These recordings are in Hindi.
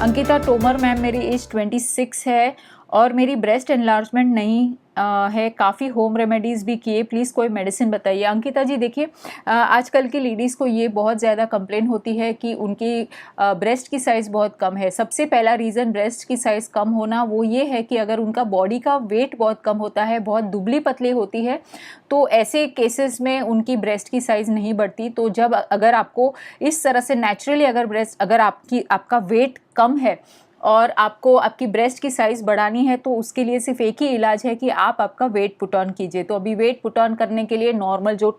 अंकिता तोमर मैम, मेरी एज 26 है और मेरी ब्रेस्ट एनलार्जमेंट नहीं है, काफ़ी होम रेमेडीज़ भी किए, प्लीज़ कोई मेडिसिन बताइए। अंकिता जी देखिए, आजकल की लेडीज़ को ये बहुत ज़्यादा कंप्लेन होती है कि उनकी ब्रेस्ट की साइज़ बहुत कम है। सबसे पहला रीज़न ब्रेस्ट की साइज़ कम होना वो ये है कि अगर उनका बॉडी का वेट बहुत कम होता है, बहुत दुबली पतली होती है, तो ऐसे केसेस में उनकी ब्रेस्ट की साइज़ नहीं बढ़ती। तो जब अगर आपको इस तरह से नेचुरली अगर आपका वेट कम है और आपको आपकी ब्रेस्ट की साइज़ बढ़ानी है, तो उसके लिए सिर्फ एक ही इलाज है कि आप आपका वेट पुट ऑन कीजिए। तो अभी वेट पुट ऑन करने के लिए नॉर्मल जो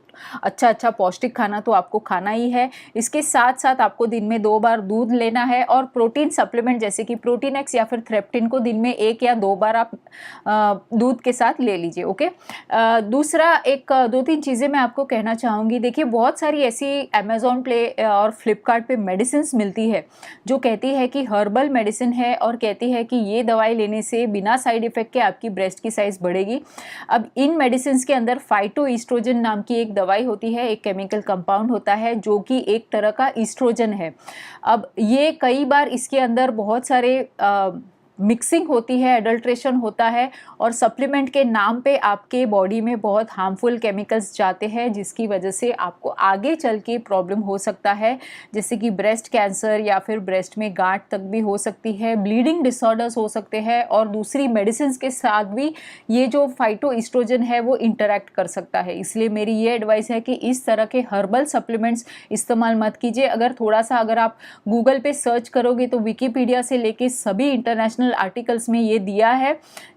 अच्छा पौष्टिक खाना तो आपको खाना ही है। इसके साथ साथ आपको दिन में 2 बार दूध लेना है और प्रोटीन सप्लीमेंट जैसे कि प्रोटीन एक्स या फिर थ्रेप्टिन को दिन में 1 या 2 बार आप दूध के साथ ले लीजिए। ओके, दूसरा 2-3 चीज़ें मैं आपको कहना चाहूँगी। देखिए, बहुत सारी ऐसी अमेज़ॉन पे और फ्लिपकार्ट पे मेडिसिन मिलती है जो कहती है कि हर्बल मेडिसिन है और कहती है कि ये दवाई लेने से बिना साइड इफेक्ट के आपकी ब्रेस्ट की साइज बढ़ेगी। अब इन मेडिसिन के अंदर फाइटोइस्ट्रोजन नाम की एक दवाई होती है, एक केमिकल कंपाउंड होता है जो कि एक तरह का ईस्ट्रोजन है। अब ये कई बार इसके अंदर बहुत सारे मिक्सिंग होती है, एडल्ट्रेशन होता है और सप्लीमेंट के नाम पे आपके बॉडी में बहुत हार्मफुल केमिकल्स जाते हैं, जिसकी वजह से आपको आगे चल के प्रॉब्लम हो सकता है, जैसे कि ब्रेस्ट कैंसर या फिर ब्रेस्ट में गांठ तक भी हो सकती है, ब्लीडिंग डिसऑर्डर्स हो सकते हैं और दूसरी मेडिसिन के साथ भी ये जो फाइटोइस्ट्रोजन है वो इंटरैक्ट कर सकता है। इसलिए मेरी ये एडवाइस है कि इस तरह के हर्बल सप्लीमेंट्स इस्तेमाल मत कीजिए। अगर आप गूगल पे सर्च करोगे तो विकिपीडिया से लेके सभी इंटरनेशनल आर्टिकल्स में ये दिया है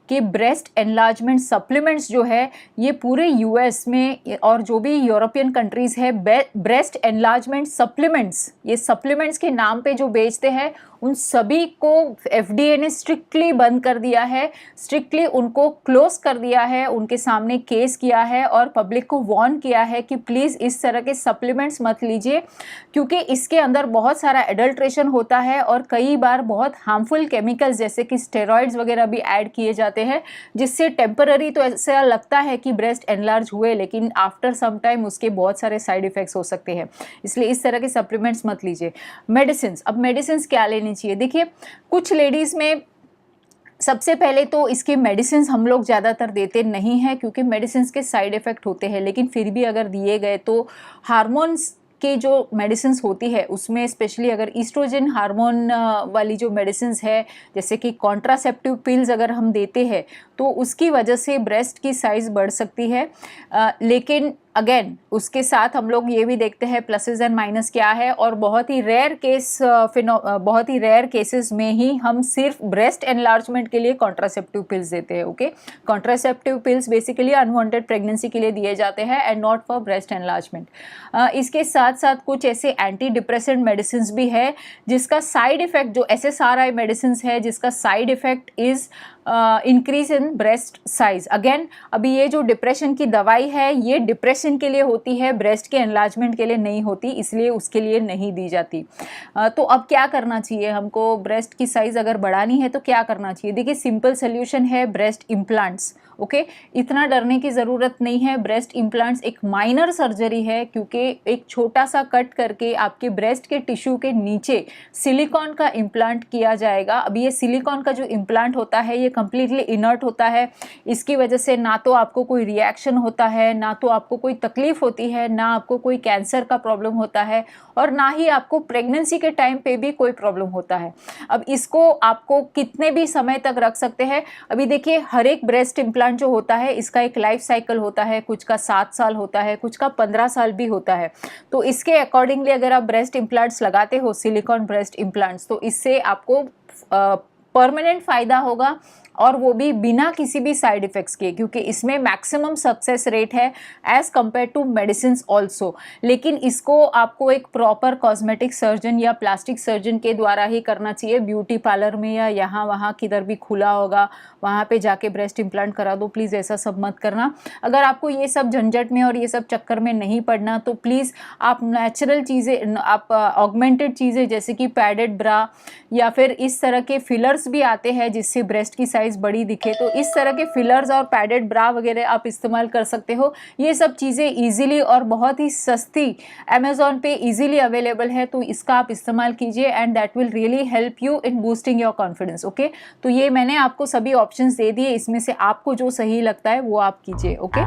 कि ब्रेस्ट एनलार्जमेंट सप्लीमेंट्स जो है ये पूरे यूएस में और जो भी यूरोपियन कंट्रीज़ है, ब्रेस्ट एनलार्जमेंट सप्लीमेंट्स, ये सप्लीमेंट्स के नाम पे जो बेचते हैं उन सभी को एफडीए ने स्ट्रिक्टली बंद कर दिया है, स्ट्रिक्टली उनको क्लोज कर दिया है, उनके सामने केस किया है और पब्लिक को वार्न किया है कि प्लीज़ इस तरह के सप्लीमेंट्स मत लीजिए, क्योंकि इसके अंदर बहुत सारा एडल्ट्रेशन होता है और कई बार बहुत हार्मफुल केमिकल्स जैसे कि स्टेरॉइड्स वगैरह भी ऐड किए जाते हैं, जिससे टेम्पररी तो ऐसा लगता है कि ब्रेस्ट एनलार्ज हुए, लेकिन आफ्टर सम टाइम उसके बहुत सारे साइड इफेक्ट्स हो सकते हैं। इसलिए इस तरह के सप्लीमेंट्स मत लीजिए। मेडिसिन, अब मेडिसिन क्या लेनी चाहिए? देखिए, कुछ लेडीज़ में सबसे पहले तो इसके मेडिसिन हम लोग ज़्यादातर देते नहीं हैं क्योंकि मेडिसिन के साइड इफ़ेक्ट होते हैं, लेकिन फिर भी अगर दिए गए तो हार्मोन्स के जो मेडिसिन होती है उसमें स्पेशली अगर ईस्ट्रोजन हार्मोन वाली जो मेडिसिन है, जैसे कि कॉन्ट्रासेप्टिव पिल्स अगर हम देते हैं तो उसकी वजह से ब्रेस्ट की साइज़ बढ़ सकती है। लेकिन अगेन उसके साथ हम लोग ये भी देखते हैं प्लसेस एंड माइनस क्या है, और बहुत ही रेयर केसेस में ही हम सिर्फ ब्रेस्ट एनलार्जमेंट के लिए कॉन्ट्रासेप्टिव पिल्स देते हैं। Okay, contraceptive pills basically unwanted pregnancy के लिए दिए जाते हैं and not for breast enlargement. इसके साथ साथ कुछ ऐसे एंटी डिप्रेसेंट मेडिसिन भी है जिसका साइड इफेक्ट, जो SSRI मेडिसिन है जिसका side effect is increase in breast size. Again अभी ये जो डिप्रेशन की दवाई है ये डिप्रेशन के लिए होती है, ब्रेस्ट के एनलार्जमेंट के लिए नहीं होती, इसलिए उसके लिए नहीं दी जाती। तो अब क्या करना चाहिए हमको? ब्रेस्ट की साइज अगर बढ़ानी है तो क्या करना चाहिए? देखिए, सिंपल सोल्यूशन है ब्रेस्ट इम्प्लांट्स। ओके, इतना डरने की ज़रूरत नहीं है। ब्रेस्ट इम्प्लांट्स एक माइनर सर्जरी है क्योंकि एक छोटा सा कट करके आपके ब्रेस्ट के टिश्यू के नीचे सिलिकॉन का इम्प्लांट किया जाएगा। अब ये सिलिकॉन का जो इम्प्लांट होता है ये कम्प्लीटली इनर्ट होता है, इसकी वजह से ना तो आपको कोई रिएक्शन होता है, ना तो आपको कोई तकलीफ होती है, ना आपको कोई कैंसर का प्रॉब्लम होता है और ना ही आपको प्रेगनेंसी के टाइम पे भी कोई प्रॉब्लम होता है। अब इसको आपको कितने भी समय तक रख सकते हैं। अभी देखिए, हर एक ब्रेस्ट इम्प्लांट जो होता है इसका एक लाइफ साइकिल होता है, कुछ का 7 साल होता है, कुछ का 15 साल भी होता है। तो इसके अकॉर्डिंगली अगर आप ब्रेस्ट इम्प्लांट्स लगाते हो, सिलिकॉन ब्रेस्ट इम्प्लांट्स, तो इससे आपको परमानेंट फ़ायदा होगा और वो भी बिना किसी भी साइड इफ़ेक्ट्स के, क्योंकि इसमें मैक्सिमम सक्सेस रेट है as compare to medicine also. लेकिन इसको आपको एक प्रॉपर कॉस्मेटिक सर्जन या प्लास्टिक सर्जन के द्वारा ही करना चाहिए। ब्यूटी पार्लर में या यहाँ वहाँ किधर भी खुला होगा वहाँ पे जाके ब्रेस्ट इम्प्लांट करा दो, प्लीज़ ऐसा सब मत करना। अगर आपको ये सब झंझट में और ये सब चक्कर में नहीं पड़ना तो प्लीज़ आप नेचुरल चीज़ें, आप ऑगमेंटेड चीज़ें जैसे कि पैडेड ब्रा या फिर इस तरह के फिलर्स फिलर्स भी आते हैं जिससे ब्रेस्ट की साइज बड़ी दिखे, तो इस तरह के फिलर्स और पैडेड ब्रा वगैरह आप इस्तेमाल कर सकते हो। ये सब चीज़ें इजीली और बहुत ही सस्ती अमेजोन पे इजीली अवेलेबल है, तो इसका आप इस्तेमाल कीजिए and that will really help you in boosting your confidence. Okay, तो ये मैंने आपको सभी ऑप्शंस दे दिए, इसमें से आपको जो सही लगता है वो आप कीजिए। ओके,